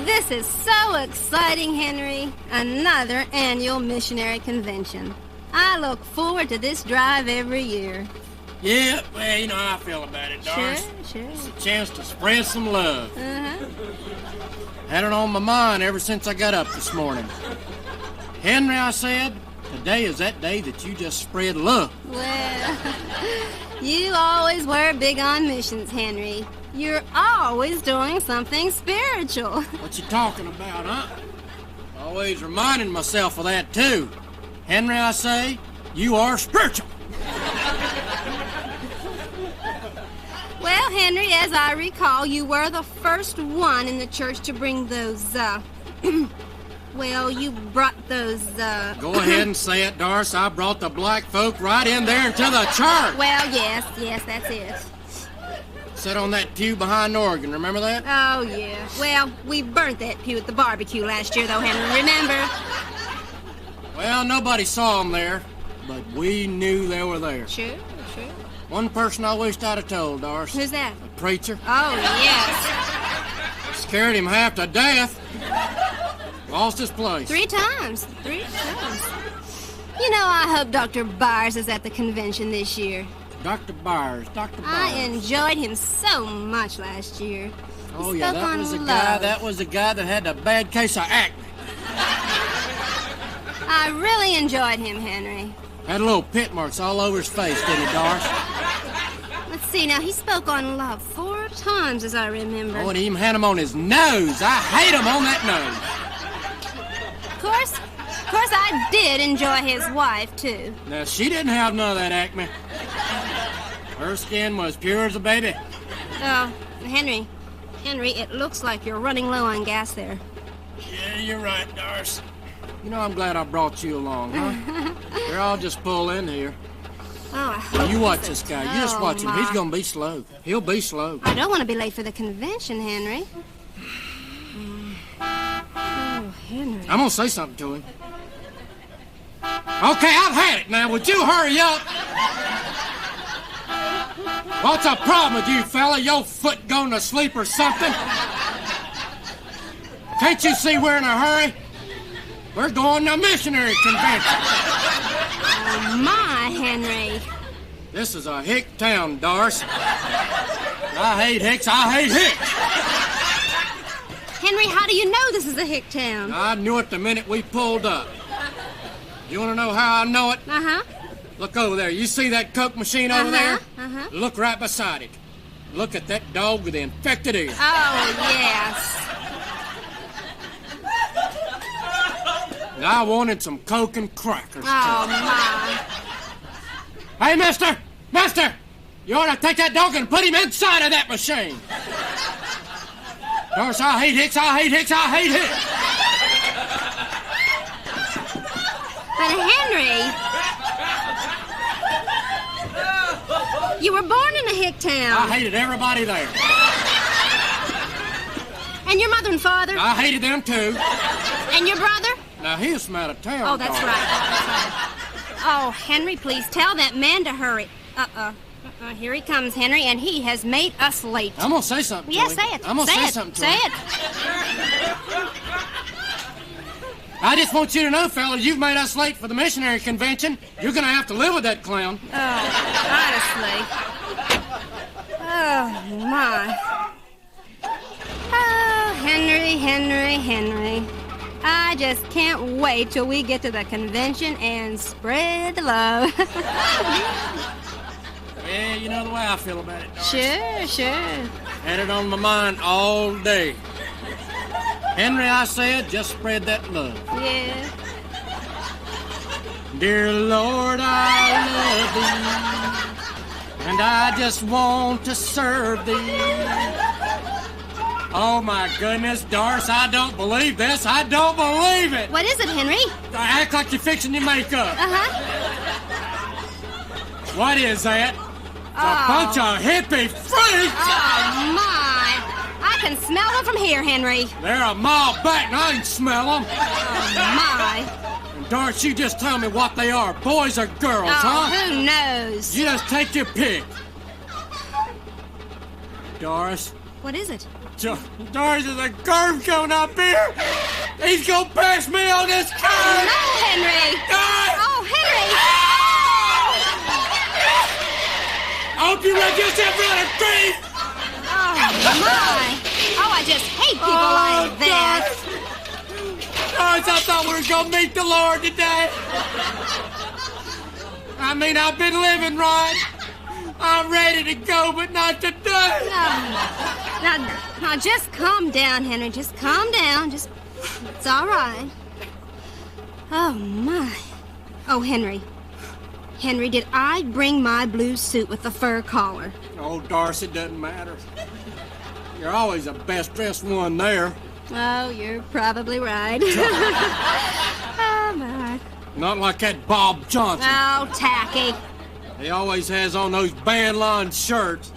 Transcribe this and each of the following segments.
This is so exciting, Henry. Another annual missionary convention. I look forward to this drive every year. Yeah, well, you know how I feel about it, Doris. Sure. It's a chance to spread some love. Uh-huh. Had it on my mind ever since I got up this morning. Henry, I said, today is that day that you just spread love. Well, you always were big on missions, Henry. You're always doing something spiritual. What you talking about, huh? Always reminding myself of that, too. Henry, I say, you are spiritual. Well, Henry, as I recall, you were the first one in the church to bring those, well, you brought those, Go ahead and say it, Doris. I brought the black folk right in there into the church. Well, yes, that's it. Sat on that pew behind the organ, remember that? Oh, yeah. Well, we burnt that pew at the barbecue last year, though, Henry, remember? Well, nobody saw them there, but we knew they were there. Sure. One person I wished I'd have told, Doris. Who's that? A preacher. Oh, yes. Scared him half to death. Lost his place. 3 times. You know, I hope Dr. Byers is at the convention this year. Dr. Byers. I enjoyed him so much last year. Oh, yeah, that was the guy that had the bad case of acne. I really enjoyed him, Henry. Had little pit marks all over his face, didn't he, Doris? Let's see, now, he spoke on love 4 times, as I remember. Oh, and he even had him on his nose. I hate him on that nose. Of course, I did enjoy his wife, too. Now, she didn't have none of that acne. Her skin was pure as a baby. Oh, Henry, it looks like you're running low on gas there. Yeah, you're right, Doris. You know, I'm glad I brought you along, huh? Here, I'll just pull in here. Oh, I hope You watch this guy. You just watch him. my. He's gonna be slow. He'll be slow. I don't want to be late for the convention, Henry. Oh, Henry. I'm gonna say something to him. Okay, I've had it now. Would you hurry up? What's the problem with you, fella? Your foot going to sleep or something? Can't you see we're in a hurry? We're going to a missionary convention. Oh, my, Henry. This is a hick town, Doris. I hate hicks. Henry, how do you know this is a hick town? I knew it the minute we pulled up. You want to know how I know it? Uh-huh. Look over there. You see that Coke machine over there? Uh-huh. Look right beside it. Look at that dog with the infected ear. Oh, yes. I wanted some Coke and crackers. Oh, my. Hey, mister! You ought to take that dog and put him inside of that machine. Doris, I hate hicks. But, Henry, you were born in a hick town. I hated everybody there. And your mother and father? I hated them, too. And your brother? Now, he was from out of town. Oh, that's right. Oh, Henry, please tell that man to hurry. Here he comes, Henry, and he has made us late. I'm going to say something to him. Yes, say it. I'm going to say something to him. Say it. I just want you to know, fella, you've made us late for the missionary convention. You're going to have to live with that clown. Oh, honestly. Oh, my. Oh, Henry. I just can't wait till we get to the convention and spread the love. Yeah, you know the way I feel about it, Doris. Sure. Had it on my mind all day. Henry, I said, just spread that love. Yeah. Dear Lord, I love thee, and I just want to serve thee. Oh, my goodness, Doris, I don't believe this. I don't believe it. What is it, Henry? Act like you're fixing your makeup. Uh-huh. What is that? A bunch of hippie freaks! Oh, my. I can smell them from here, Henry. They're a mile back and I can smell them. Oh, my. And Doris, you just tell me what they are, boys or girls, huh? Who knows? You just take your pick. Doris. What is it? Doris, there's a curve coming up here. He's gonna pass me on this curve. No, Henry. Oh, Henry. I hope you let yourself run a creek. Oh, my. Oh, I just hate people like that. Doris, I thought we were gonna meet the Lord today. I mean, I've been living right. I'm ready to go, but not today. Now, just calm down, Henry. Just calm down. It's all right. Oh, my. Oh, Henry. Henry, did I bring my blue suit with the fur collar? Oh, Doris, it doesn't matter. You're always the best dressed one there. Oh, you're probably right. Oh, my. Not like that Bob Johnson. Oh, tacky. He always has on those bandline shirts.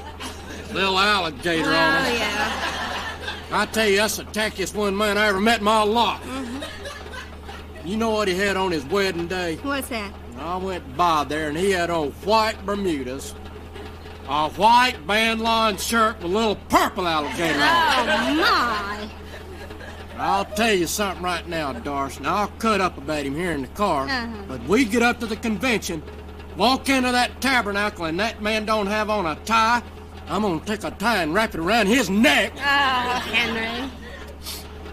Little alligator on them. Oh, yeah. I tell you, that's the tackiest one man I ever met in my life. Mm-hmm. You know what he had on his wedding day? What's that? I went by there, and he had on white Bermudas, a white bandline shirt with a little purple alligator on it. Oh, my. I'll tell you something right now, Doris. Now, I'll cut up about him here in the car, but we get up to the convention, walk into that tabernacle, and that man don't have on a tie, I'm gonna take a tie and wrap it around his neck. Oh, Henry.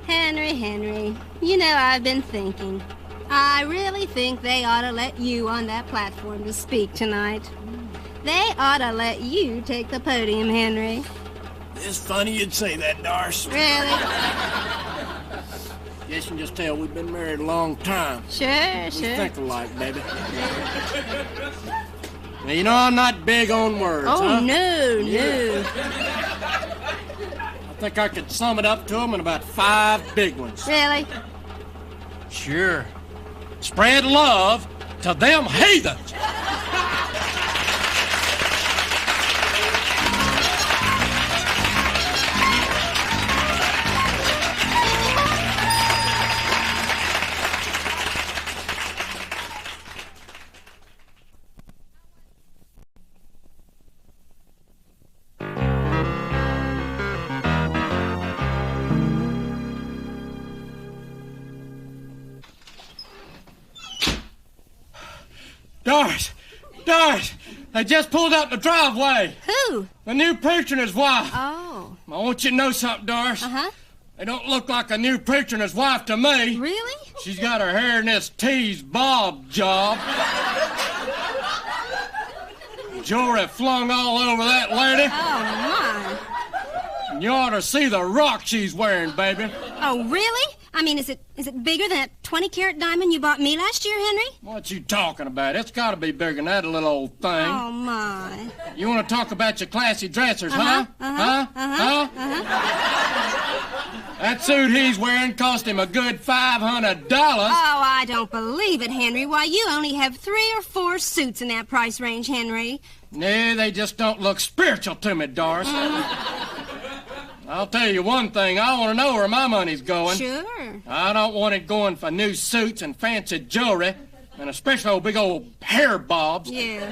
Henry. You know, I've been thinking. I really think they ought to let you on that platform to speak tonight. They ought to let you take the podium, Henry. It's funny you'd say that, Doris. Really? Guess you can just tell we've been married a long time. Sure. We think alike, baby. Now, you know I'm not big on words, huh? No. I think I could sum it up to them in about 5 big ones. Really? Sure. Spread love to them heathens. Doris, they just pulled up the driveway. Who? The new preacher and his wife. Oh. I want you to know something, Doris. Uh-huh. They don't look like a new preacher and his wife to me. Really? She's got her hair in this teased bob job. Jewelry flung all over that lady. Oh, my. And you ought to see the rock she's wearing, baby. Oh, really? I mean, is it bigger than that 20-carat diamond you bought me last year, Henry? What you talking about? It's got to be bigger than that little old thing. Oh, my. You want to talk about your classy dressers, huh? That suit he's wearing cost him a good $500. Oh, I don't believe it, Henry. Why, you only have 3 or 4 suits in that price range, Henry. Nah, they just don't look spiritual to me, Doris. I'll tell you one thing. I want to know where my money's going. Sure. I don't want it going for new suits and fancy jewelry, and especially old big old hair bobs. Yeah.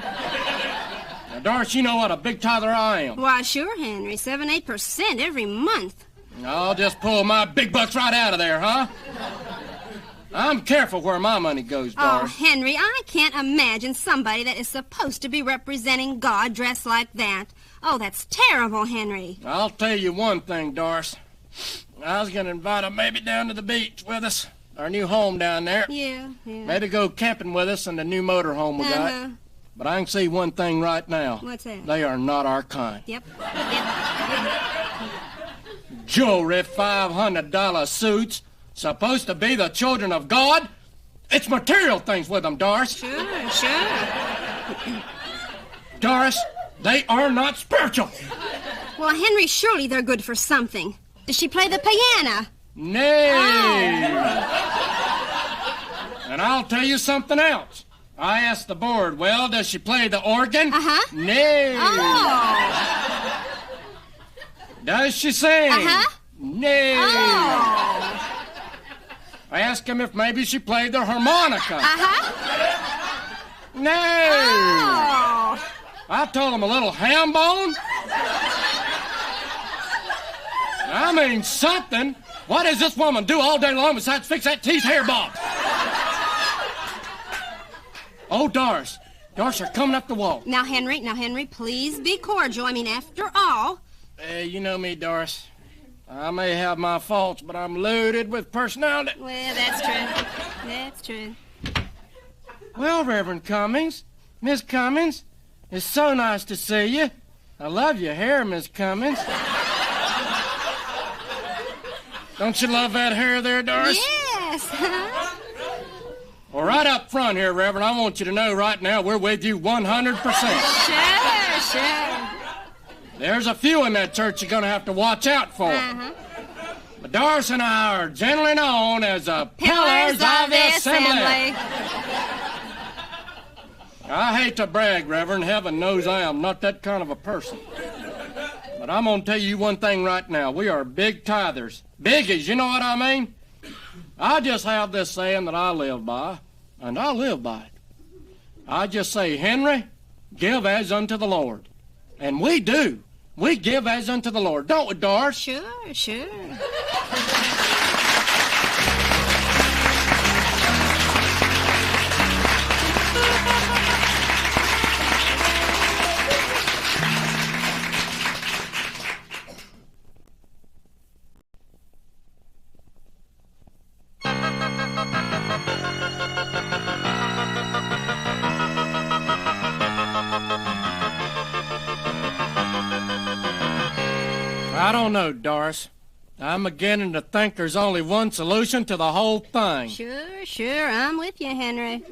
Now, Doris, you know what a big tither I am. Why, sure, Henry. 7-8% every month. I'll just pull my big bucks right out of there, huh? I'm careful where my money goes, Doris. Oh, Henry, I can't imagine somebody that is supposed to be representing God dressed like that. Oh, that's terrible, Henry. I'll tell you one thing, Doris. I was going to invite her maybe down to the beach with us. Our new home down there. Yeah. Maybe go camping with us in the new motorhome we got. But I can see one thing right now. What's that? They are not our kind. Yep. Jewelry, $500 suits, supposed to be the children of God. It's material things with them, Doris. Sure. Doris, they are not spiritual. Well, Henry, surely they're good for something. Does she play the piano? Nay. Oh. And I'll tell you something else. I asked the board, well, does she play the organ? Uh-huh. Nay. Oh. Does she sing? Uh-huh. Nay. Oh. I asked him if maybe she played the harmonica. Uh-huh. Nay. Oh. I told him a little ham bone. I mean, something. What does this woman do all day long besides fix that teeth hair bob? Oh, Doris. Doris, they're coming up the wall. Now, Henry, please be cordial. I mean, after all... You know me, Doris. I may have my faults, but I'm loaded with personality. Well, that's true. That's true. Well, Reverend Cummings, Miss Cummings, it's so nice to see you. I love your hair, Miss Cummings. Don't you love that hair there, Doris? Yes. Well, right up front here, Reverend, I want you to know right now we're with you 100%. Sure. There's a few in that church you're going to have to watch out for. But Doris and I are generally known as the Pillars of the Assembly. I hate to brag, Reverend. Heaven knows I am not that kind of a person. But I'm going to tell you one thing right now. We are big tithers. Biggies, you know what I mean? I just have this saying that I live by, and I live by it. I just say, Henry, give as unto the Lord. And we do. We give as unto the Lord, don't we, Doris? Sure. I don't know, Doris. I'm beginning to think there's only one solution to the whole thing. Sure. I'm with you, Henry.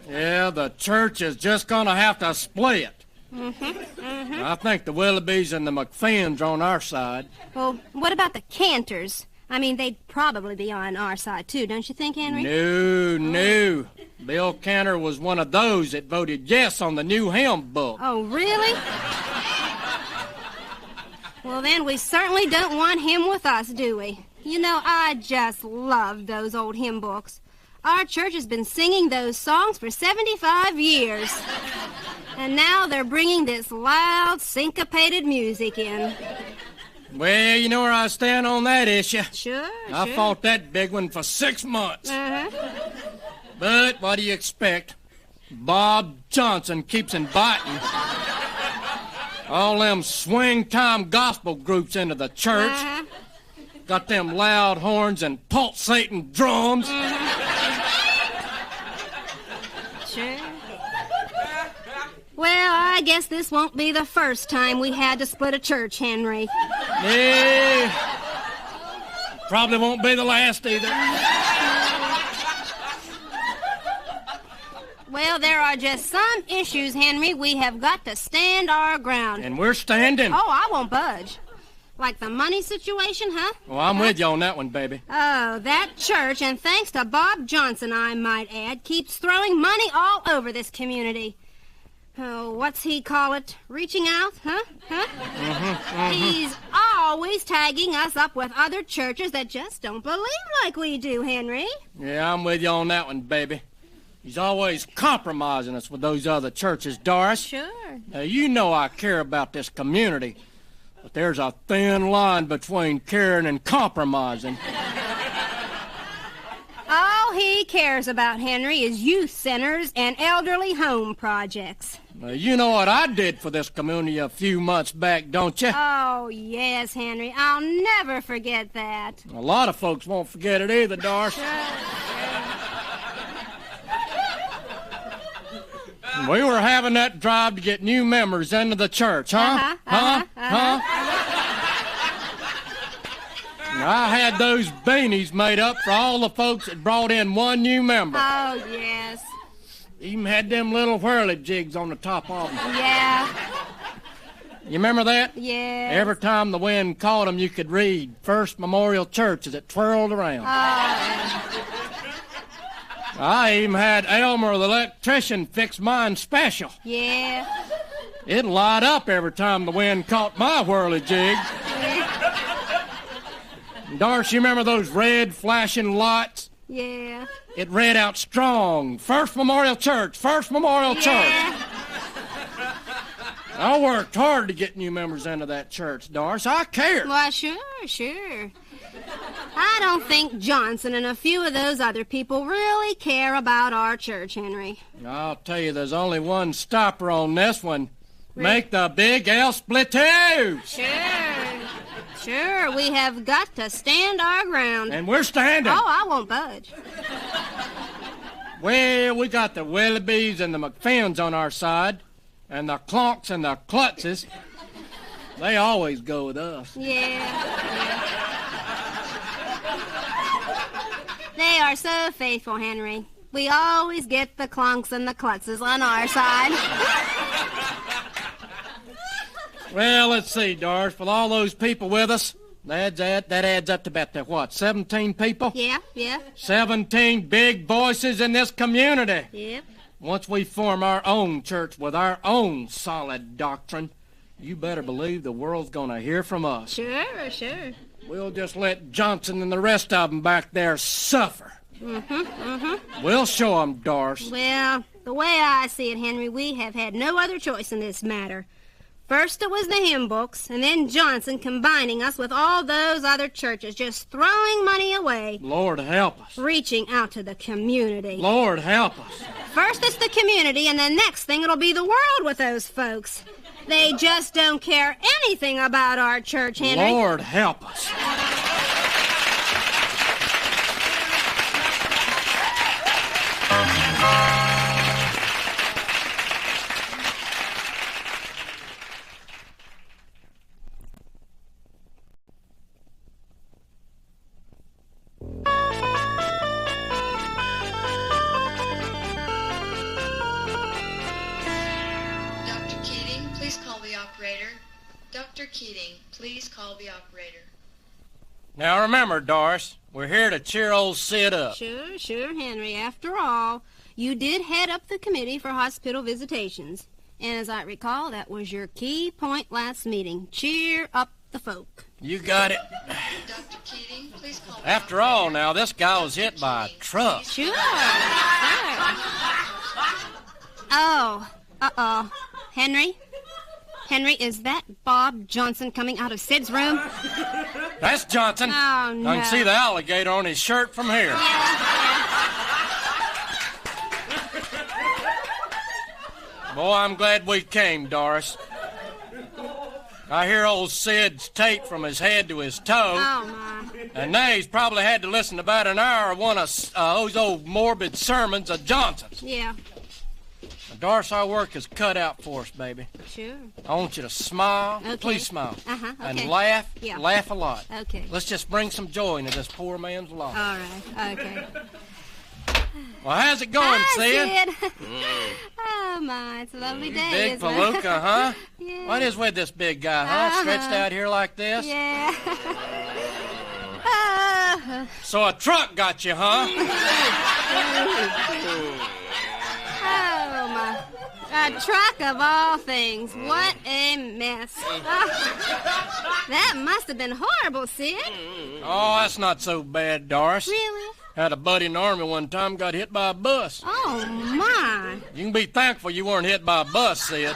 Yeah, the church is just going to have to split. I think the Willoughbys and the McPhins are on our side. Well, what about the Cantors? I mean, they'd probably be on our side, too, don't you think, Henry? No. Bill Cantor was one of those that voted yes on the new hymn book. Oh, really? Well, then we certainly don't want him with us, do we? You know, I just love those old hymn books. Our church has been singing those songs for 75 years. And now they're bringing this loud, syncopated music in. Well, you know where I stand on that issue. Sure. I fought that big one for 6 months. But what do you expect? Bob Johnson keeps inviting all them swing-time gospel groups into the church. Got them loud horns and pulsating drums. Sure. Well, I guess this won't be the first time we had to split a church, Henry. Yeah. Probably won't be the last either. Well, there are just some issues, Henry, we have got to stand our ground. And we're standing. Oh, I won't budge. Like the money situation, huh? Well, I'm with you on that one, baby. Oh, that church, and thanks to Bob Johnson, I might add, keeps throwing money all over this community. Oh, what's he call it? Reaching out, huh? He's always tagging us up with other churches that just don't believe like we do, Henry. Yeah, I'm with you on that one, baby. He's always compromising us with those other churches, Doris. Sure. Now, you know I care about this community, but there's a thin line between caring and compromising. All he cares about, Henry, is youth centers and elderly home projects. You know what I did for this community a few months back, don't you? Oh, yes, Henry. I'll never forget that. A lot of folks won't forget it either, Doris. We were having that drive to get new members into the church, huh? I had those beanies made up for all the folks that brought in one new member. Oh, yes. Even had them little whirly jigs on the top of them. Yeah. You remember that? Yeah. Every time the wind caught them, you could read First Memorial Church as it twirled around. Oh. I even had Elmer the electrician fix mine special. Yeah. It'd light up every time the wind caught my whirly jig. Doris, you remember those red flashing lights? Yeah. It read out strong, First Memorial Church, First Memorial Church. I worked hard to get new members into that church, Doris. I care. Why, sure. I don't think Johnson and a few of those other people really care about our church, Henry. I'll tell you, there's only one stopper on this one. Make the big L split too. Sure, we have got to stand our ground. And we're standing. Oh, I won't budge. Well, we got the Willoughbys and the McPhins on our side, and the Clonks and the Klutzes. They always go with us. Yeah. They are so faithful, Henry. We always get the Clonks and the Klutzes on our side. Well, let's see, Doris. With all those people with us, that adds up to about, 17 people? Yeah. 17 big voices in this community. Yep. Once we form our own church with our own solid doctrine, you better believe the world's gonna hear from us. Sure. We'll just let Johnson and the rest of them back there suffer. We'll show them, Doris. Well, the way I see it, Henry, we have had no other choice in this matter. First it was the hymn books, and then Johnson combining us with all those other churches, just throwing money away. Lord help us. Reaching out to the community. Lord help us. First it's the community, and the next thing it'll be the world with those folks. They just don't care anything about our church, Henry. Lord help us. Dr. Keating, please call the operator. Now remember, Doris, we're here to cheer old Sid up. Sure, Henry. After all, you did head up the committee for hospital visitations. And as I recall, that was your key point last meeting. Cheer up the folk. You got it. Dr. Keating, please call After all, now, this guy was hit by a truck. Sure. Oh, uh-oh. Henry, is that Bob Johnson coming out of Sid's room? That's Johnson. Oh, no. I can see the alligator on his shirt from here. Boy, I'm glad we came, Doris. I hear old Sid's tape from his head to his toe. Oh, my. And now he's probably had to listen to about an hour of one of those old morbid sermons of Johnson's. Yeah. Doris, our work is cut out for us, baby. Sure. I want you to smile. Okay. Please smile. Okay. And laugh. Yeah. Laugh a lot. Okay. Let's just bring some joy into this poor man's life. All right. Okay. Well, how's it going, Sid? Oh, my. It's a lovely day, Big isn't it? palooka, huh? Yeah. What is with this big guy, huh? Stretched out here like this? Yeah. So a truck got you, huh? Oh, my. A truck of all things. What a mess. That must have been horrible, Sid. Oh, that's not so bad, Doris. Really? Had a buddy in the Army one time got hit by a bus. Oh, my. You can be thankful you weren't hit by a bus, Sid.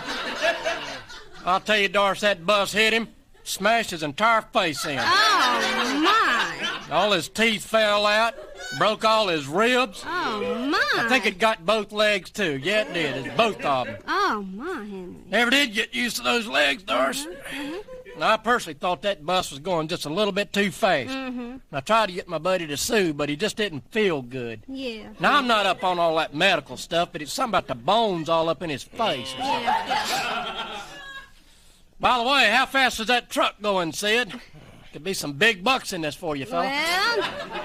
I'll tell you, Doris, that bus hit him, smashed his entire face in. Oh, my. All his teeth fell out, broke all his ribs. Oh, my. I think it got both legs, too. Yeah, it did. It's both of them. Oh, my, Henry. Never did get used to those legs, Doris. And I personally thought that bus was going just a little bit too fast. And I tried to get my buddy to sue, but he just didn't feel good. Yeah. Now, I'm not up on all that medical stuff, but it's something about the bones all up in his face. Yeah. By the way, how fast is that truck going, Sid? Could be some big bucks in this for you, fella. Well,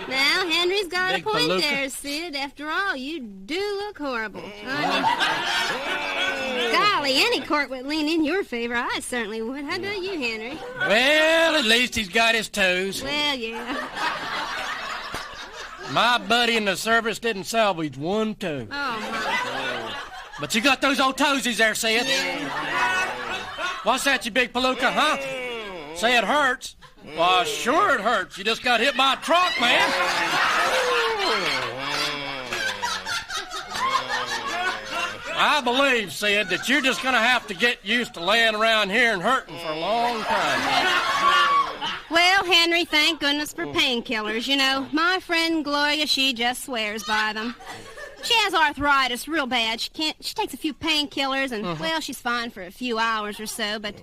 now Henry's got Big a point palooka. there, Sid. After all, you do look horrible. Golly, any court would lean in your favor. I certainly would. How about you, Henry? Well, at least he's got his toes. Well, yeah. My buddy in the service didn't salvage one toe. Oh, my. But you got those old toesies there, Sid. What's that, you big palooka, huh? Say it hurts. Well, sure it hurts. You just got hit by a truck, man. I believe, Sid, that you're just going to have to get used to laying around here and hurting for a long time. Well, Henry, thank goodness for painkillers. You know, my friend Gloria, she just swears by them. She has arthritis real bad. She takes a few painkillers and, well, she's fine for a few hours or so, but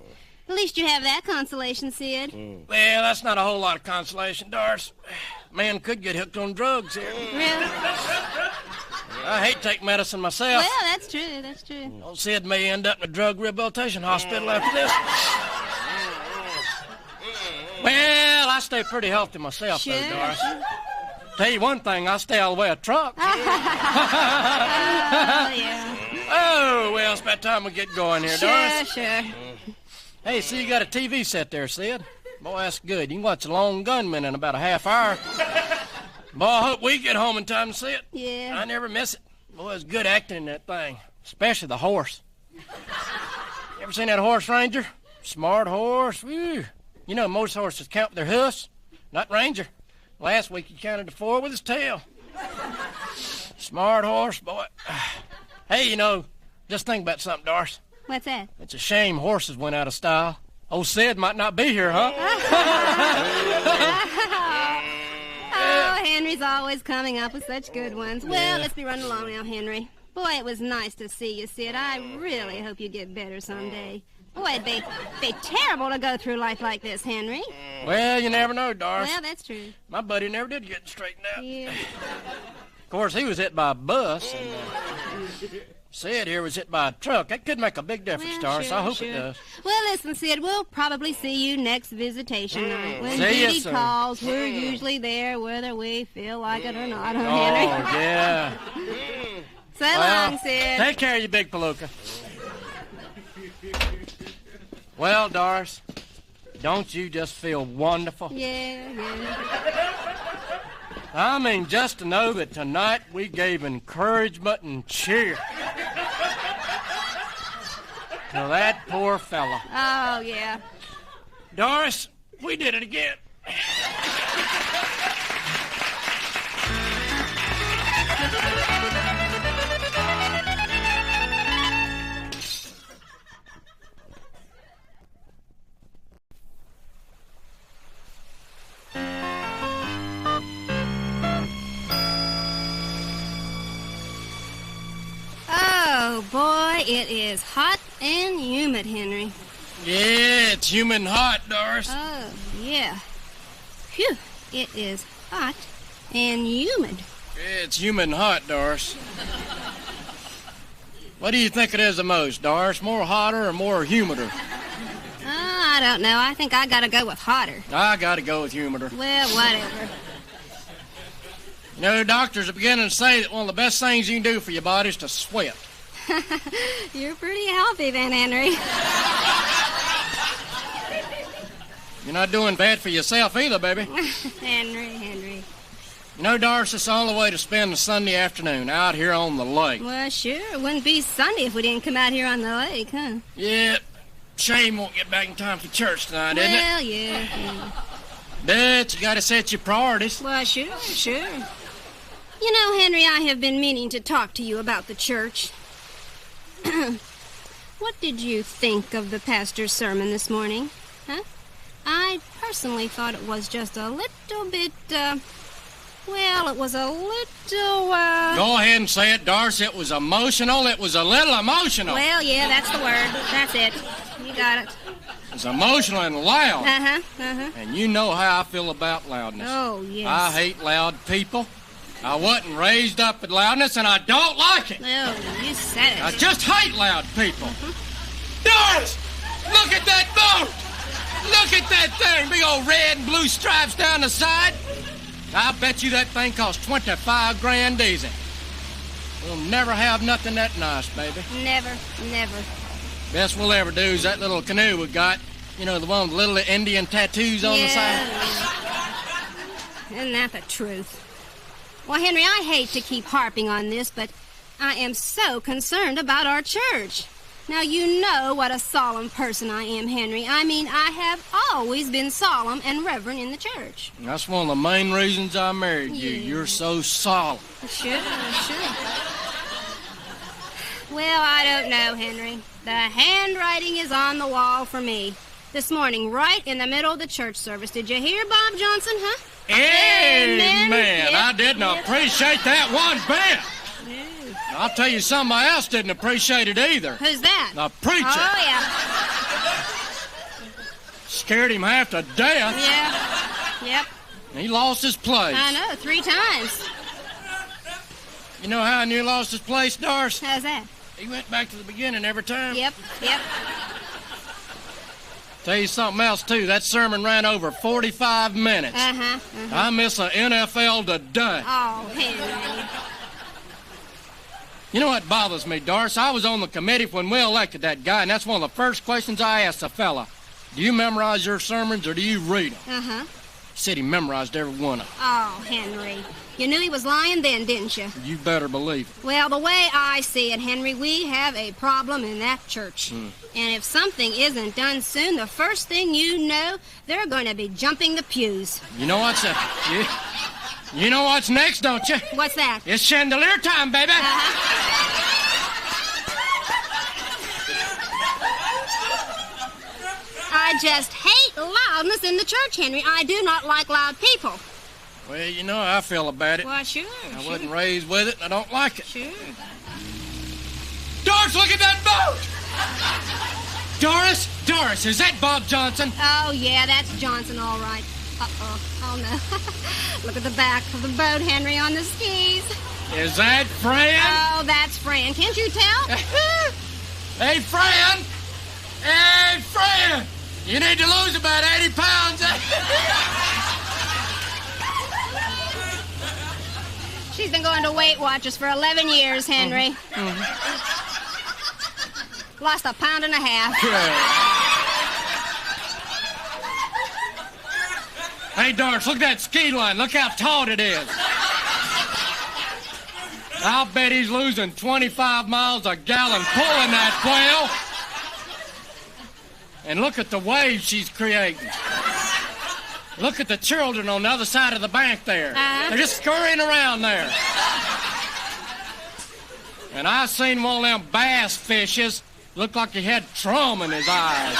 at least you have that consolation, Sid. Well, that's not a whole lot of consolation, Doris. Man could get hooked on drugs here. Really? I hate to take medicine myself. Well, that's true, that's true. Old Sid may end up in a drug rehabilitation hospital after this. Well, I stay pretty healthy myself, Sure, though, Doris. sure. Tell you one thing, I stay out of the way of trucks. Oh, yeah. Oh, well, it's about time we get going here, Doris. Sure. Hey, see, you got a TV set there, Sid. Boy, that's good. You can watch The Lone Gunman in about a half hour. Boy, I hope we get home in time to see it. Yeah. I never miss it. Boy, it's good acting in that thing, especially the horse. You ever seen that horse, Ranger? Smart horse. Whew. You know, most horses count with their hoofs, not Ranger. Last week he counted to 4 with his tail. Smart horse, boy. Hey, you know, just think about something, Doris. What's that? It's a shame horses went out of style. Old Sid might not be here, huh? Oh, Henry's always coming up with such good ones. Well, let's be running along now, Henry. Boy, it was nice to see you, Sid. I really hope you get better someday. Boy, it'd be terrible to go through life like this, Henry. Well, you never know, Doris. Well, that's true. My buddy never did get straightened out. Yeah. Of course, he was hit by a bus, and Sid here was hit by a truck. That could make a big difference, Well, Doris. sure, I hope sure. it does. Well, listen, Sid, we'll probably see you next visitation night. When See ya, Dee sir. calls, we're usually there whether we feel like it or not, huh, Oh, Henry? yeah. So long, Sid. Take care, you big palooka. Well, Doris, don't you just feel wonderful? Yeah. I mean, just to know that tonight we gave encouragement and cheer to that poor fella. Oh, yeah. Doris, we did it again. Oh, boy, it is hot and humid, Henry. Yeah, it's human hot, Doris. Oh, yeah. Phew, it is hot and humid. Yeah, it's human hot, Doris. What do you think it is the most, Doris? More hotter or more humider? I don't know. I think I gotta go with hotter. I gotta go with humider. Well, whatever. You know, doctors are beginning to say that one of the best things you can do for your body is to sweat. You're pretty healthy then, Henry. You're not doing bad for yourself either, baby. Henry. You know, Doris, it's the only way to spend a Sunday afternoon out here on the lake. Well, sure. It wouldn't be Sunday if we didn't come out here on the lake, huh? Yeah, shame won't get back in time for church tonight, isn't it? Well, yeah. But you gotta set your priorities. Well, sure. You know, Henry, I have been meaning to talk to you about the church. What did you think of the pastor's sermon this morning? Huh? I personally thought it was just a little bit, well, it was a little, Go ahead and say it, Doris. It was emotional. It was a little emotional. Well, yeah, that's the word. That's it. You got it. It was emotional and loud. Uh-huh. And you know how I feel about loudness. Oh, yes. I hate loud people. I wasn't raised up with loudness, and I don't like it. Oh, you said it. I just hate loud people. Doris, look at that boat. Look at that thing. Big old red and blue stripes down the side. I bet you that thing cost 25 grand diesel. We'll never have nothing that nice, baby. Never. Best we'll ever do is that little canoe we got. You know, the one with little Indian tattoos on the side. Isn't that the truth? Well, Henry, I hate to keep harping on this, but I am so concerned about our church. Now, you know what a solemn person I am, Henry. I mean, I have always been solemn and reverent in the church. That's one of the main reasons I married you. Yeah. You're so solemn. Sure. Well, I don't know, Henry. The handwriting is on the wall for me. This morning, right in the middle of the church service. Did you hear Bob Johnson, huh? Amen. Yep. I didn't appreciate that one bit. I'll tell you, somebody else didn't appreciate it either. Who's that? The preacher. Oh, yeah. Scared him half to death. Yeah. Yep. He lost his place. I know, 3 times. You know how I knew he lost his place, Doris? How's that? He went back to the beginning every time. Yep. Tell you something else, too. That sermon ran over 45 minutes. I miss the NFL today. Oh, Henry. You know what bothers me, Doris? I was on the committee when we elected that guy, and that's one of the first questions I asked the fella. Do you memorize your sermons, or do you read them? He said he memorized every one of them. Oh, Henry. You knew he was lying then, didn't you? You better believe it. Well, the way I see it, Henry, we have a problem in that church. And if something isn't done soon, the first thing you know, they're going to be jumping the pews. You know what's You know what's next, don't you? What's that? It's chandelier time, baby. I just hate loudness in the church, Henry. I do not like loud people. Well, you know how I feel about it. Well, sure. I wasn't raised with it, and I don't like it. Sure. Doris, look at that boat! Doris, is that Bob Johnson? Oh, yeah, that's Johnson, all right. Uh-oh. Oh, no. Look at the back of the boat, Henry, on the skis. Is that Fran? Oh, that's Fran. Can't you tell? Hey, Fran! Hey, Fran! You need to lose about 80 pounds. She's been going to Weight Watchers for 11 years, Henry. Lost 1.5 pounds. Hey, Doris, look at that ski line. Look how taut it is. I'll bet he's losing 25 miles a gallon pulling that whale. And look at the waves she's creating. Look at the children on the other side of the bank there. They're just scurrying around there. And I seen one of them bass fishes look like he had trauma in his eyes.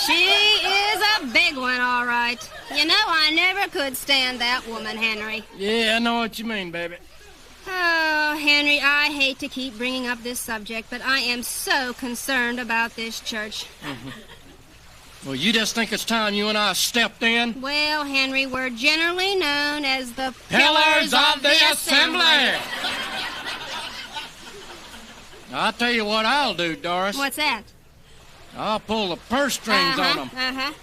She is a big one, all right. You know, I never could stand that woman, Henry. Yeah, I know what you mean, baby. Oh, Henry, I hate to keep bringing up this subject, but I am so concerned about this church. Well, you just think it's time you and I stepped in? Well, Henry, we're generally known as the Pillars of the Assembly. I'll tell you what I'll do, Doris. What's that? I'll pull the purse strings on them.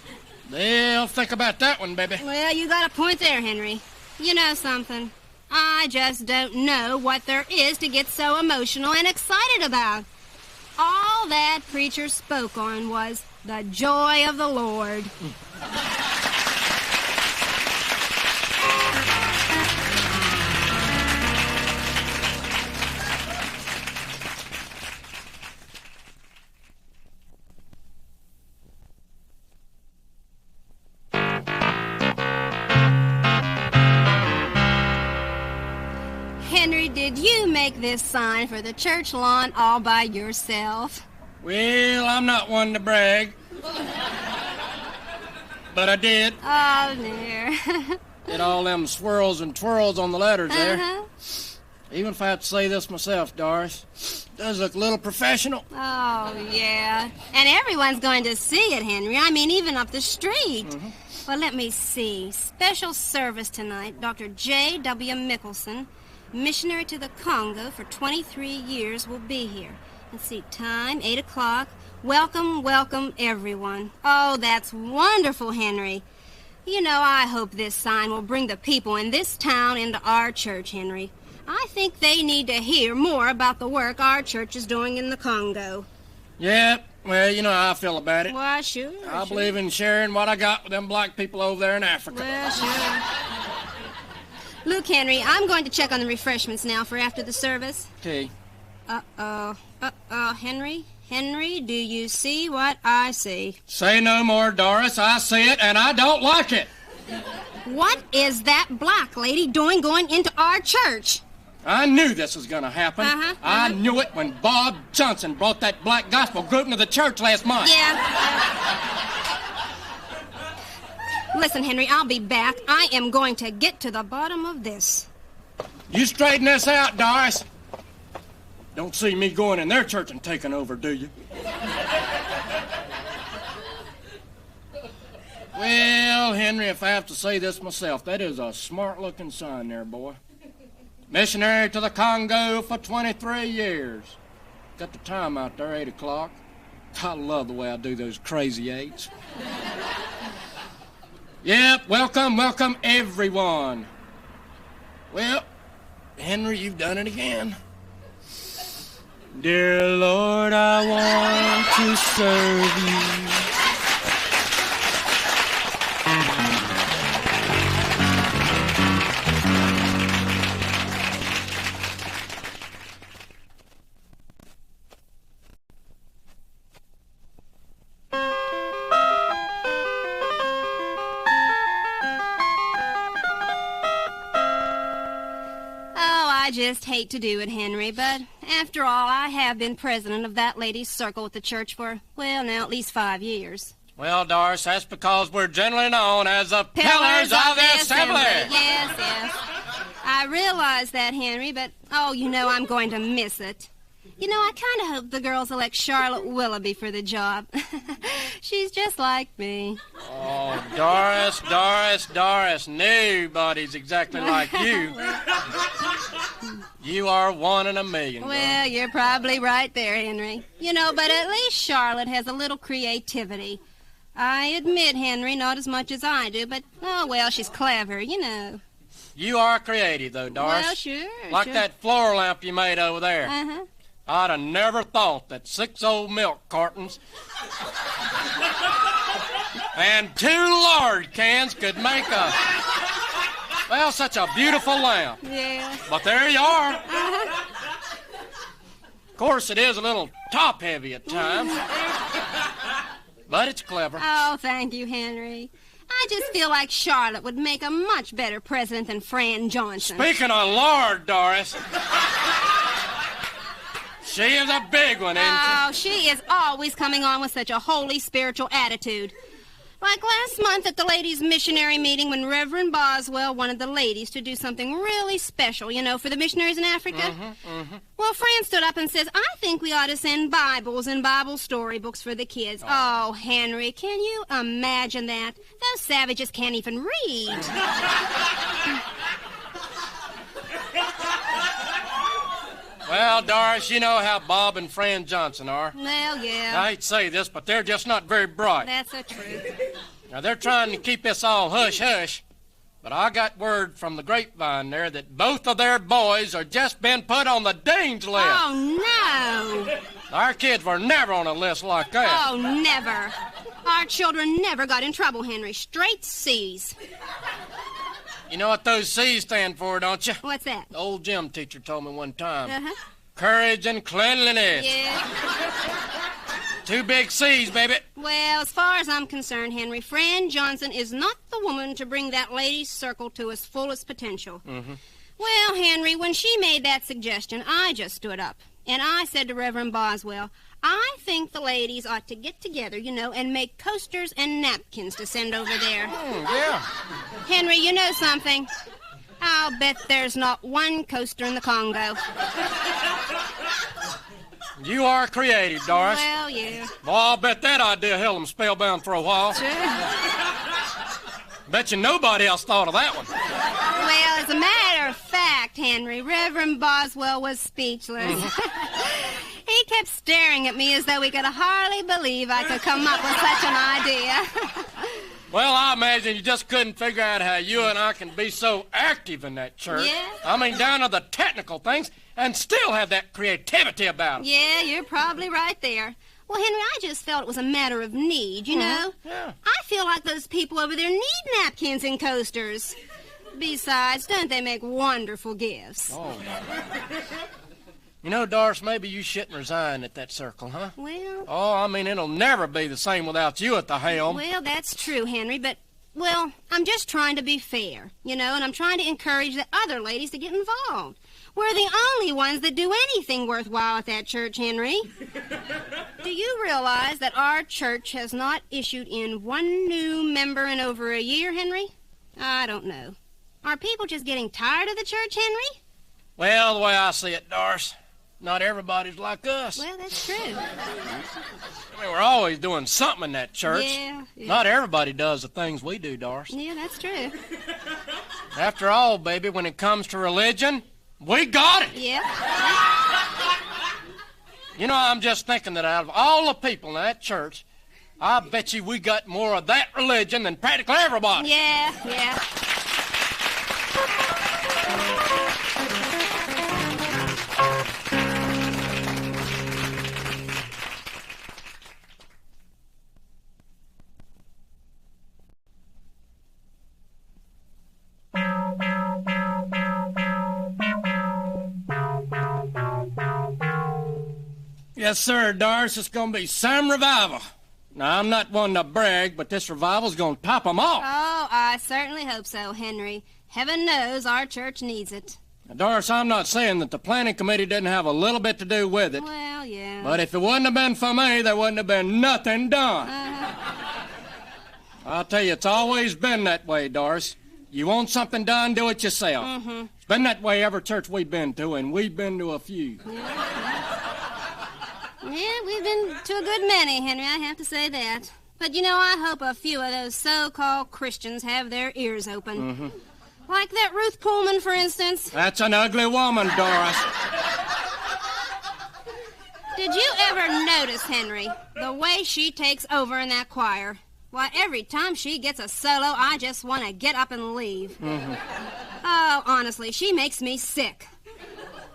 They'll think about that one, baby. Well, you got a point there, Henry. You know something? I just don't know what there is to get so emotional and excited about. All that preacher spoke on was the joy of the Lord. Henry, did you make this sign for the church lawn all by yourself? Well, I'm not one to brag. But I did. Oh, dear. Did all them swirls and twirls on the letters there. Even if I have to say this myself, Doris, it does look a little professional. Oh, yeah. And everyone's going to see it, Henry. I mean, even up the street. Well, let me see. Special service tonight. Dr. J.W. Mickelson, missionary to the Congo for 23 years, will be here. Let's see, time, 8 o'clock. Welcome, welcome, everyone. Oh, that's wonderful, Henry. You know, I hope this sign will bring the people in this town into our church, Henry. I think they need to hear more about the work our church is doing in the Congo. Yeah, well, you know how I feel about it. Why, sure. I believe in sharing what I got with them black people over there in Africa. Well, sure. Luke, Henry, I'm going to check on the refreshments now for after the service. Okay. Henry? Henry, do you see what I see? Say no more, Doris. I see it, and I don't like it. What is that black lady doing going into our church? I knew this was going to happen. I knew it when Bob Johnson brought that black gospel group into the church last month. Yeah. Listen, Henry, I'll be back. I am going to get to the bottom of this. You straighten this out, Doris. Don't see me going in their church and taking over, do you? Well, Henry, if I have to say this myself, that is a smart-looking son there, boy. Missionary to the Congo for 23 years. Got the time out there, 8 o'clock. I love the way I do those crazy 8s. Yep, welcome, everyone. Well, Henry, you've done it again. Dear Lord, I want to serve you. I just hate to do it, Henry, but after all, I have been president of that ladies' circle at the church for, well, now at least 5 years. Well, Doris, that's because we're generally known as the Pillars of the Assembly. Yes. I realize that, Henry, but, oh, you know, I'm going to miss it. You know, I kind of hope the girls elect Charlotte Willoughby for the job. She's just like me. Oh, Doris, nobody's exactly like you. You are one in a million. Well, you're probably right there, Henry. You know, but at least Charlotte has a little creativity. I admit, Henry, not as much as I do, but, oh, well, she's clever, you know. You are creative, though, Doris. Well, sure. Like that floor lamp you made over there. Uh-huh. I'd have never thought that 6 old milk cartons and 2 lard cans could make such a beautiful lamp. Yeah. But there you are. Uh-huh. Of course, it is a little top-heavy at times. But it's clever. Oh, thank you, Henry. I just feel like Charlotte would make a much better president than Fran Johnson. Speaking of lard, Doris... She is a big one, isn't she? Oh, she is always coming on with such a holy, spiritual attitude. Like last month at the ladies' missionary meeting when Reverend Boswell wanted the ladies to do something really special, you know, for the missionaries in Africa. Well, Fran stood up and says, I think we ought to send Bibles and Bible storybooks for the kids. Oh, Henry, can you imagine that? Those savages can't even read. Well, Doris, you know how Bob and Fran Johnson are. Well, yeah. I hate to say this, but they're just not very bright. That's the truth. Now, they're trying to keep this all hush-hush, but I got word from the grapevine there that both of their boys are just been put on the Dean's list. Oh, no. Our kids were never on a list like that. Oh, never. Our children never got in trouble, Henry. Straight C's. You know what those C's stand for, don't you? What's that? The old gym teacher told me one time. Uh-huh. Courage and cleanliness. Yeah. 2 big C's, baby. Well, as far as I'm concerned, Henry, Fran Johnson is not the woman to bring that ladies' circle to its fullest potential. Well, Henry, when she made that suggestion, I just stood up. And I said to Reverend Boswell, I think the ladies ought to get together, you know, and make coasters and napkins to send over there. Yeah. Henry, you know something? I'll bet there's not one coaster in the Congo. You are creative, Doris. Well, yeah. Well, I'll bet that idea held them spellbound for a while. Sure. Bet you nobody else thought of that one. Well, as a matter of fact, Henry, Reverend Boswell was speechless. He kept staring at me as though he could hardly believe I could come up with such an idea. Well, I imagine you just couldn't figure out how you and I can be so active in that church. Yeah. I mean, down to the technical things, and still have that creativity about it. Yeah, you're probably right there. Well, Henry, I just felt it was a matter of need, you know? Yeah. I feel like those people over there need napkins and coasters. Besides, don't they make wonderful gifts? Oh, you know, Doris, maybe you shouldn't resign at that circle, huh? Well... Oh, I mean, it'll never be the same without you at the helm. Well, that's true, Henry, but Well, I'm just trying to be fair, and I'm trying to encourage the other ladies to get involved. We're the only ones that do anything worthwhile at that church, Henry. Do you realize that our church has not issued in one new member in over a year, Henry? I don't know. Are people just getting tired of the church, Henry? Well, the way I see it, Doris, not everybody's like us. Well, that's true. I mean, we're always doing something in that church. Yeah. Not everybody does the things we do, Doris. Yeah, that's true. After all, baby, when it comes to religion, we got it. Yeah. I'm just thinking that out of all the people in that church, I bet you we got more of that religion than practically everybody. Yeah. Yes, sir, Doris, it's going to be some revival. Now, I'm not one to brag, but this revival's going to top 'em off. Oh, I certainly hope so, Henry. Heaven knows our church needs it. Now, Doris, I'm not saying that the planning committee didn't have a little bit to do with it. Well, yeah. But if it wouldn't have been for me, there wouldn't have been nothing done. I'll tell you, it's always been that way, Doris. You want something done, do it yourself. Mm-hmm. It's been that way every church we've been to, and we've been to a few. Yeah, we've been to a good many, Henry, I have to say that. But, I hope a few of those so-called Christians have their ears open. Mm-hmm. Like that Ruth Pullman, for instance. That's an ugly woman, Doris. Did you ever notice, Henry, the way she takes over in that choir? Why, every time she gets a solo, I just want to get up and leave. Mm-hmm. Oh, honestly, she makes me sick.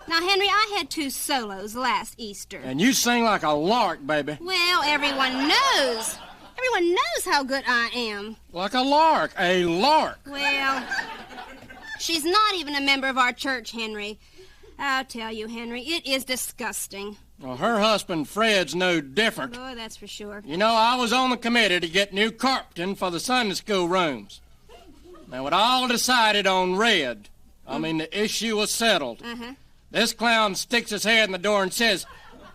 Now, Henry, I had 2 solos last Easter. And you sing like a lark, baby. Well, everyone knows. Everyone knows how good I am. Like a lark. A lark. Well, she's not even a member of our church, Henry. I'll tell you, Henry, it is disgusting. Well, her husband, Fred's no different. Boy, that's for sure. I was on the committee to get new carpeting for the Sunday school rooms. Now, it all decided on red. The issue was settled. Uh-huh. This clown sticks his head in the door and says,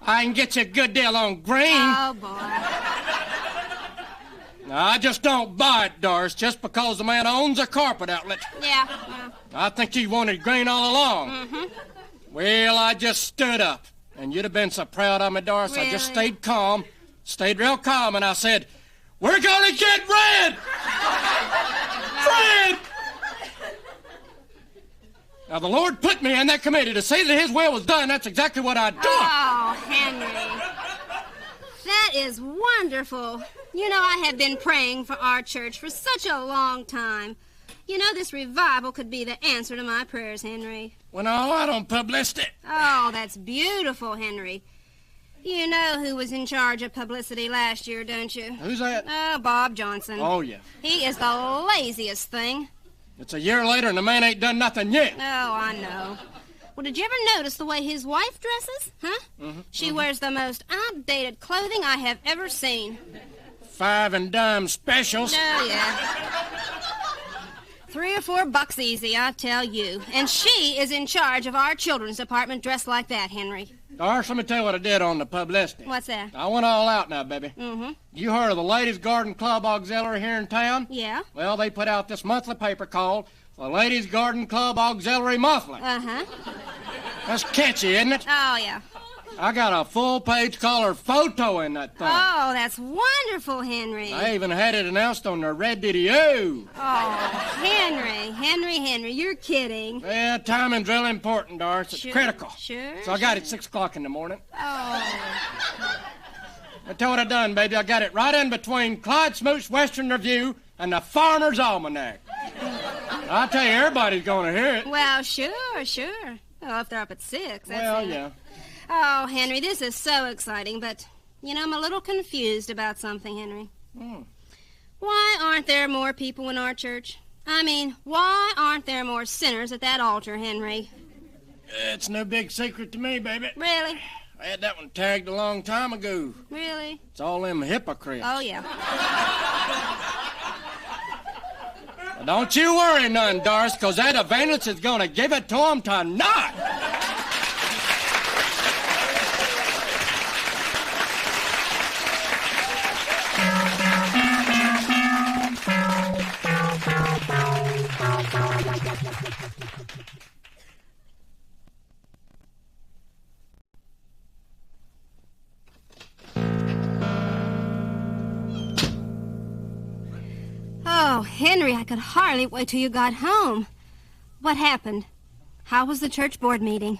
I can get you a good deal on green. Oh, boy. Now, I just don't buy it, Doris, just because the man owns a carpet outlet. Yeah. I think he wanted green all along. Mm-hmm. Well, I just stood up, and you'd have been so proud of me, Doris. Really? I just stayed real calm, and I said, we're gonna get red! Red! Now, the Lord put me in that committee to see that his will was done. That's exactly what I done. Oh, Henry. That is wonderful. I have been praying for our church for such a long time. This revival could be the answer to my prayers, Henry. Well, no, I don't publicity. Oh, that's beautiful, Henry. You know who was in charge of publicity last year, don't you? Who's that? Oh, Bob Johnson. Oh, yeah. He is the laziest thing. It's a year later and the man ain't done nothing yet. Oh, I know. Well, did you ever notice the way his wife dresses? Huh? Mm-hmm. She wears the most outdated clothing I have ever seen. 5 and dime specials. Oh, yeah. $3 or $4 easy, I tell you. And she is in charge of our children's department dressed like that, Henry. Doris, let me tell you what I did on the publicity. What's that? I went all out now, baby. Mm-hmm. You heard of the Ladies Garden Club Auxiliary here in town? Yeah. Well, they put out this monthly paper called the Ladies Garden Club Auxiliary Monthly. Uh-huh. That's catchy, isn't it? Oh, yeah. I got a full-page color photo in that thing. Oh, that's wonderful, Henry. I even had it announced on the radio. Oh, Henry, you're kidding. Well, timing's real important, Doris. It's critical. Sure. So I got it 6 o'clock in the morning. Oh. I tell you what I done, baby. I got it right in between Clyde Smoot's Western Review and the Farmer's Almanac. I'll tell you, everybody's going to hear it. Well, sure. Well, if they're up at 6, that's Well, it. yeah. Oh, Henry, this is so exciting, but, I'm a little confused about something, Henry. Why aren't there more people in our church? Why aren't there more sinners at that altar, Henry? It's no big secret to me, baby. Really? I had that one tagged a long time ago. Really? It's all them hypocrites. Oh, yeah. Don't you worry none, Doris, 'cause that Evangelist is gonna give it to him tonight. Oh, Henry, I could hardly wait till you got home. What happened? How was the church board meeting?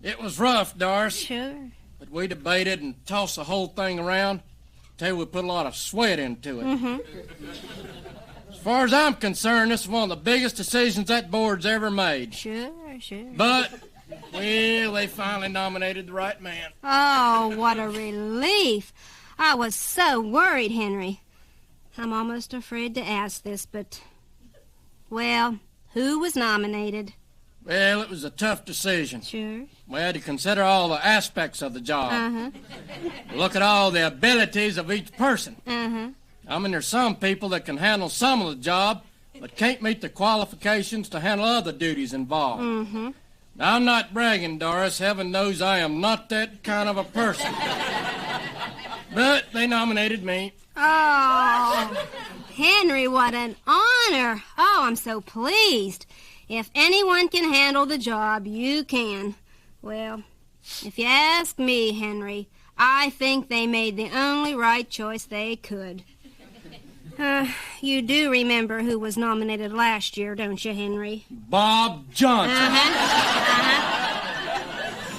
It was rough, Doris. Sure. But we debated and tossed the whole thing around. Tell you, we put a lot of sweat into it. Mm-hmm. As far as I'm concerned, this is one of the biggest decisions that board's ever made. Sure. But, well, they finally nominated the right man. Oh, what a relief. I was so worried, Henry. I'm almost afraid to ask this, but... Well, who was nominated? Well, it was a tough decision. Sure. We had to consider all the aspects of the job. Uh-huh. Look at all the abilities of each person. Uh-huh. I mean, there's some people that can handle some of the job, but can't meet the qualifications to handle other duties involved. Mm-hmm. Now, I'm not bragging, Doris. Heaven knows I am not that kind of a person. But they nominated me. Oh, Henry, what an honor. Oh, I'm so pleased. If anyone can handle the job, you can. Well, if you ask me, Henry, I think they made the only right choice they could. You do remember who was nominated last year, don't you, Henry? Bob Johnson. Uh-huh.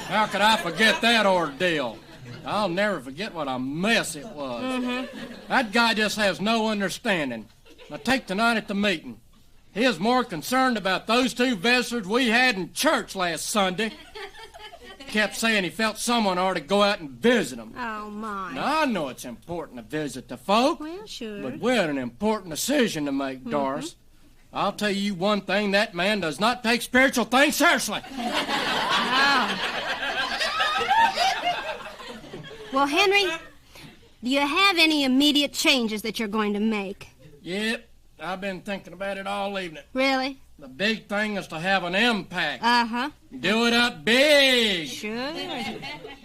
How could I forget that ordeal? I'll never forget what a mess it was. Mm-hmm. That guy just has no understanding. Now, take tonight at the meeting. He is more concerned about those two visitors we had in church last Sunday. Kept saying he felt someone ought to go out and visit them. Oh, my. Now, I know it's important to visit the folk. Well, sure. But we had an important decision to make, Doris. I'll tell you one thing, that man does not take spiritual things seriously. Oh. Well, Henry, do you have any immediate changes that you're going to make? Yep, I've been thinking about it all evening. Really? The big thing is to have an impact. Uh-huh. Do it up big. Sure.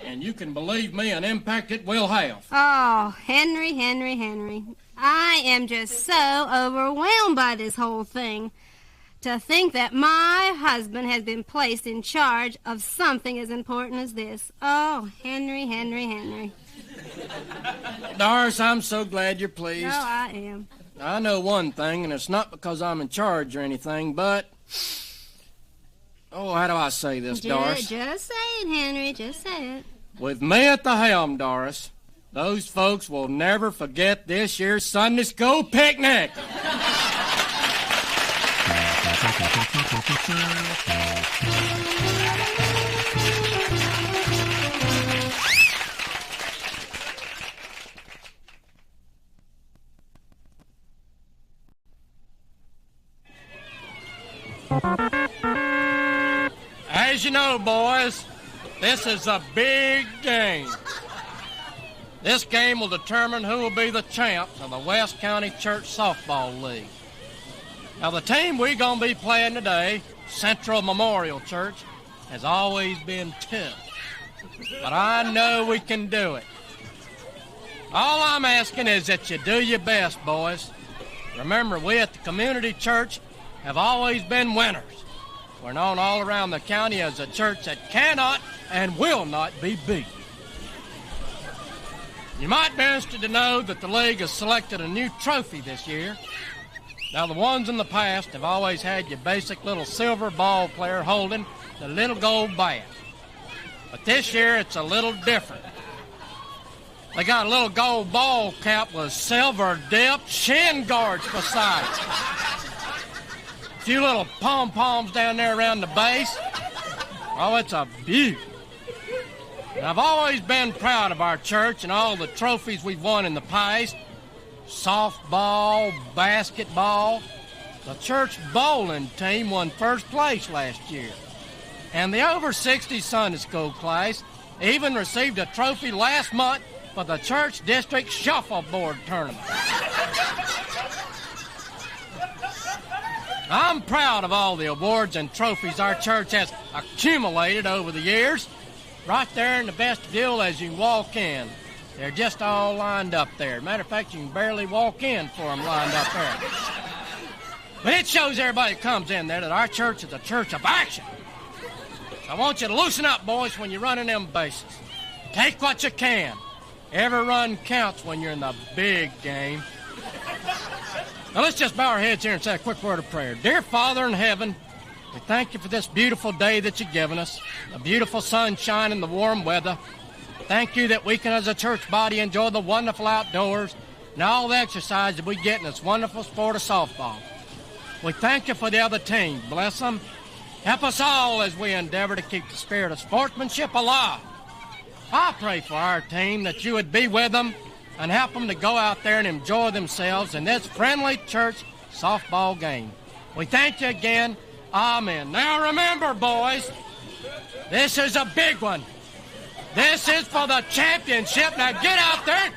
And you can believe me, an impact it will have. Oh, Henry. I am just so overwhelmed by this whole thing. To think that my husband has been placed in charge of something as important as this. Oh, Henry. Doris, I'm so glad you're pleased. Oh, I am. I know one thing, and it's not because I'm in charge or anything, but... Oh, how do I say this, Doris? Just say it, Henry. Just say it. With me at the helm, Doris, those folks will never forget this year's Sunday school picnic. As you know, boys, this is a big game. This game will determine who will be the champs of the West County Church Softball League. Now, the team we're going to be playing today, Central Memorial Church, has always been tough. But I know we can do it. All I'm asking is that you do your best, boys. Remember, we at the community church have always been winners. We're known all around the county as a church that cannot and will not be beat. You might be interested to know that the league has selected a new trophy this year. Now, the ones in the past have always had your basic little silver ball player holding the little gold bat. But this year, it's a little different. They got a little gold ball cap with silver-dipped shin guards beside it. A few little pom-poms down there around the base. Oh, it's a beauty. And I've always been proud of our church and all the trophies we've won in the past. Softball, basketball. The church bowling team won first place last year. And the over 60 Sunday school class even received a trophy last month for the church district shuffleboard tournament. I'm proud of all the awards and trophies our church has accumulated over the years. Right there in the vestibule as you walk in. They're just all lined up there. Matter of fact, you can barely walk in for them lined up there. But it shows everybody that comes in there that our church is a church of action. So I want you to loosen up, boys, when you're running them bases. Take what you can. Every run counts when you're in the big game. Now let's just bow our heads here and say a quick word of prayer. Dear Father in heaven, we thank you for this beautiful day that you've given us, the beautiful sunshine and the warm weather. Thank you that we can, as a church body, enjoy the wonderful outdoors and all the exercise that we get in this wonderful sport of softball. We thank you for the other team. Bless them. Help us all as we endeavor to keep the spirit of sportsmanship alive. I pray for our team that you would be with them and help them to go out there and enjoy themselves in this friendly church softball game. We thank you again. Amen. Now remember, boys, this is a big one. This is for the championship. Now get out there